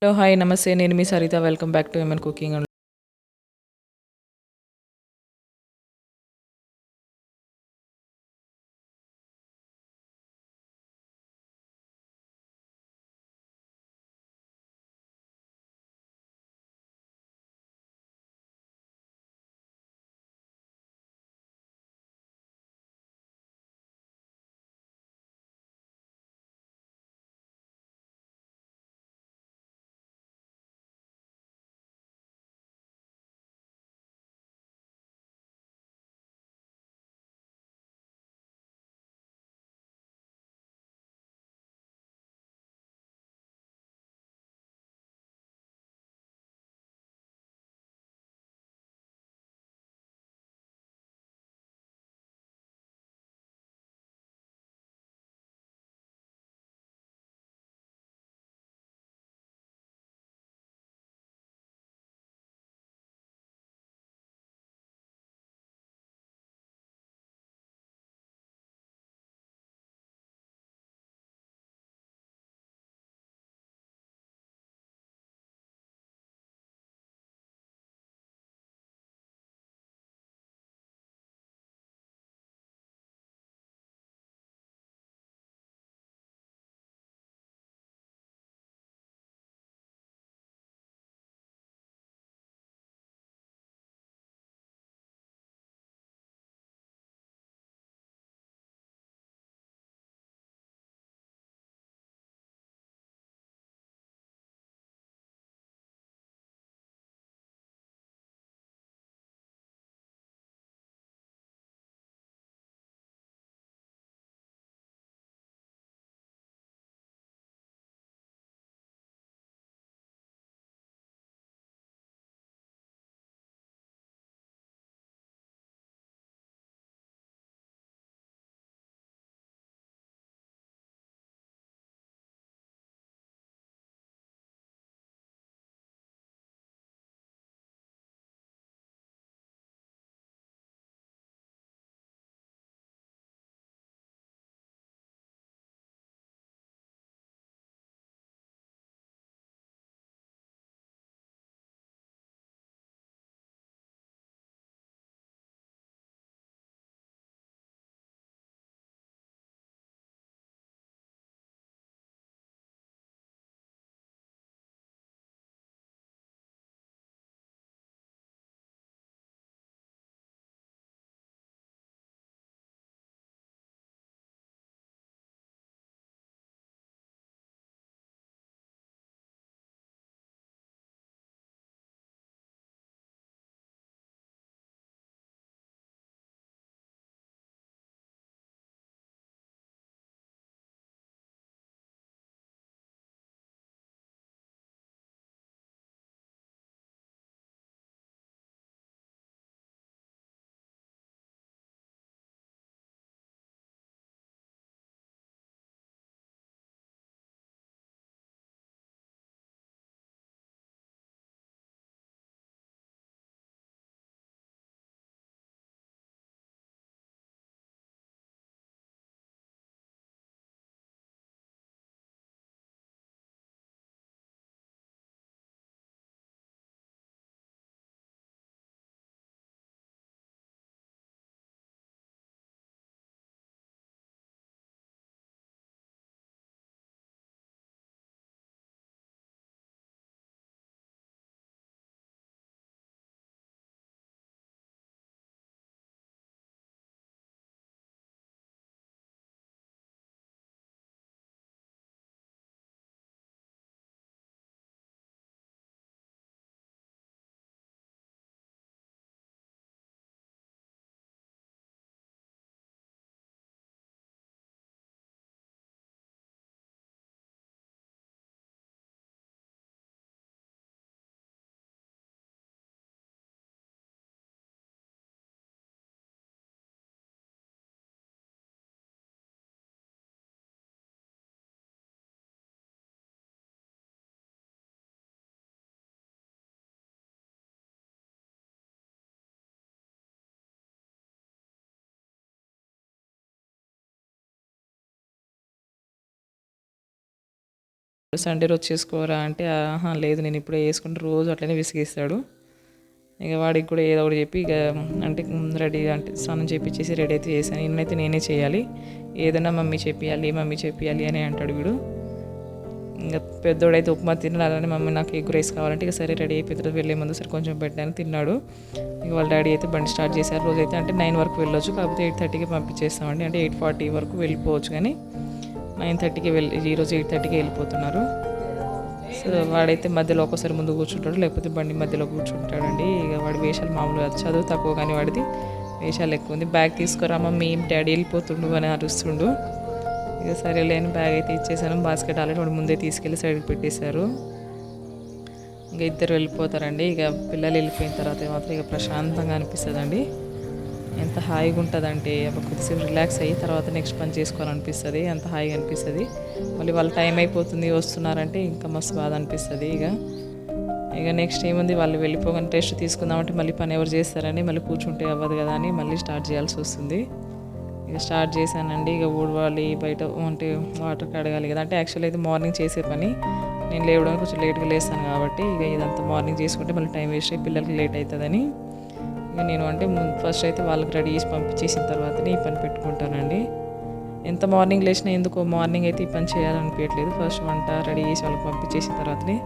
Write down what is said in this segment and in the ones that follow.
Hello! Hi! నమస్తే. నేను మీ Saritha. Welcome back to MN cooking and Sunday రోజు చేసుకోరా అంటే ఆహా లేదు నేను ఇప్పుడే వేసుకుంటే రోజు అట్లనే విసిగిస్తాడు. ఇక వాడికి కూడా ఏదో ఒకటి చెప్పి ఇక అంటే రెడీ అంటే స్నానం చేపించేసి రెడీ అయితే చేశాను. ఇన్నైతే నేనే చేయాలి, ఏదైనా మమ్మీ చేపియాలి అని అంటాడు వీడు. ఇంకా పెద్దోడైతే ఉప్మా తిన్నాడు, అలానే మమ్మీ నాకు ఎగ్ రైస్ కావాలంటే ఇక సరే రెడీ అయిపోయి వెళ్ళే ముందు సరే కొంచెం పెట్టాను, తిన్నాడు. ఇక వాళ్ళ డాడీ అయితే బండి స్టార్ట్ చేశారు. రోజైతే అంటే 9 వరకు వెళ్ళొచ్చు, కాకపోతే 8:30కి పంపించేస్తామండి. అంటే 8:40 వరకు వెళ్ళిపోవచ్చు, కానీ 9:30కి ఈరోజు 8:30కి వెళ్ళిపోతున్నారు. సో వాడైతే మధ్యలో ఒక్కోసారి ముందు కూర్చుంటాడు, లేకపోతే బండి మధ్యలో కూర్చుంటాడండి. ఇక వాడి వేషాలు మామూలుగా చదువు తక్కువ, కానీ వాడిది వేషాలు ఎక్కువ ఉంది. బ్యాగ్ తీసుకురా మమ్మీ డాడీ వెళ్ళిపోతుండు అని అరుస్తుండు. ఇక సరే లేని బ్యాగ్ అయితే ఇచ్చేసాను. బాస్కెట్ ఆల్రెడీ వాడు ముందే తీసుకెళ్ళి సైడ్కి పెట్టేశారు. ఇంకా ఇద్దరు వెళ్ళిపోతారండి. ఇక పిల్లలు వెళ్ళిపోయిన తర్వాత మాత్రం ఇక ప్రశాంతంగా అనిపిస్తుందండి. ఎంత హాయిగా ఉంటుందంటే కొద్దిసేపు రిలాక్స్ అయ్యి తర్వాత నెక్స్ట్ పని చేసుకోవాలనిపిస్తుంది. ఎంత హాయిగా అనిపిస్తుంది. మళ్ళీ వాళ్ళ టైం అయిపోతుంది వస్తున్నారంటే ఇంకా మస్తు బాధ అనిపిస్తుంది. ఇక నెక్స్ట్ ఏముంది, వాళ్ళు వెళ్ళిపోగానే రెస్ట్ తీసుకుందామంటే మళ్ళీ పని ఎవరు చేస్తారని మళ్ళీ కూర్చుంటే అవ్వదు కదా అని మళ్ళీ స్టార్ట్ చేయాల్సి వస్తుంది. ఇక స్టార్ట్ చేశానండి. ఇక ఊడవాలి, బయట అంటే వాటర్ కడగాలి కదా. అంటే యాక్చువల్లీ అయితే మార్నింగ్ చేసే పని, నేను లేవడానికి కొంచెం లేట్గా లేస్తాను కాబట్టి ఇక ఇదంతా మార్నింగ్ చేసుకుంటే మళ్ళీ టైం వేస్ట్ అయ్యి పిల్లలకి లేట్ అవుతుందని ఇక నేను అంటే ఫస్ట్ అయితే వాళ్ళకి రెడీ చేసి పంపించేసిన తర్వాతనే ఈ పని పెట్టుకుంటానండి. ఎంత మార్నింగ్ లేచినా ఎందుకో మార్నింగ్ అయితే ఈ పని చేయాలనిపించట్లేదు. ఫస్ట్ వంట రెడీ చేసి వాళ్ళకి పంపించేసిన తర్వాతనే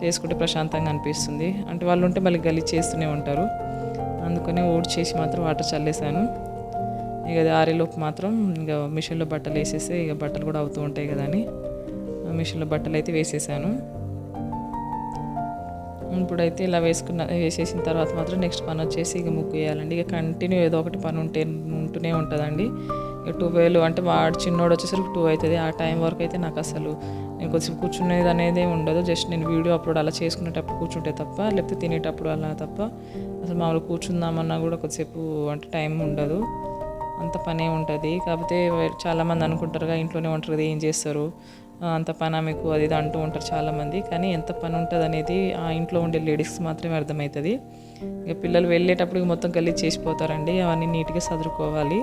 చేసుకుంటే ప్రశాంతంగా అనిపిస్తుంది. అంటే వాళ్ళు ఉంటే మళ్ళీ గలీజ్ చేస్తూనే ఉంటారు, అందుకని చేసి మాత్రం వాటర్ చల్లేసాను. ఇక అది ఆరేలోపు మాత్రం ఇక మిషన్లో బట్టలు వేసేసి ఇక బట్టలు కూడా అవుతూ ఉంటాయి కదా అని మిషన్లో బట్టలు అయితే వేసేసాను. ఇప్పుడైతే ఇలా వేసేసిన తర్వాత మాత్రం నెక్స్ట్ పని వచ్చేసి ఇక ముగ్గు వేయాలండి. ఇక కంటిన్యూ ఏదో ఒకటి పని ఉంటూనే ఉంటుందండి. ఇక 12 అంటే వాడు చిన్నోడు వచ్చేసరికి 2 అవుతుంది. ఆ టైం వరకు అయితే నాకు అసలు నేను కొద్దిసేపు కూర్చునేది అనేది ఉండదు. జస్ట్ నేను వీడియో అప్లోడ్ అలా చేసుకునేటప్పుడు కూర్చుంటే తప్ప, లేకపోతే తినేటప్పుడు అలా తప్ప అసలు మామూలు కూర్చుందామన్నా కూడా కొద్దిసేపు అంటే టైం ఉండదు, అంత పనే ఉంటుంది. కాకపోతే చాలామంది అనుకుంటారుగా ఇంట్లోనే ఉంటారు కదా ఏం చేస్తారు, అంత పని మీకు అది ఇది అంటూ ఉంటారు చాలామంది. కానీ ఎంత పని ఉంటుంది అనేది ఆ ఇంట్లో ఉండే లేడీస్కి మాత్రమే అర్థమవుతుంది. ఇక పిల్లలు వెళ్ళేటప్పుడు మొత్తం గలీజ్ చేసిపోతారండి, అవన్నీ నీట్గా సదురుకోవాలి.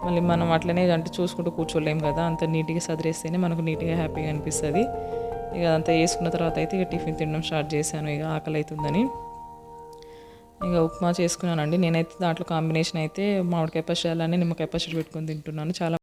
మళ్ళీ మనం అట్లనే అంటే చూసుకుంటూ కూర్చోలేము కదా, అంత నీట్గా సదిరేస్తేనే మనకు నీట్గా హ్యాపీగా అనిపిస్తుంది. ఇక అదంతా వేసుకున్న తర్వాత అయితే ఇక టిఫిన్ తినడం స్టార్ట్ చేశాను. ఇక ఆకలి అవుతుందని ఇక ఉప్మా చేసుకున్నానండి. నేనైతే దాంట్లో కాంబినేషన్ అయితే మామిడికాయ పచ్చడి అలానే నిమ్మకాయ పచ్చడి పెట్టుకొని తింటున్నాను. చాలా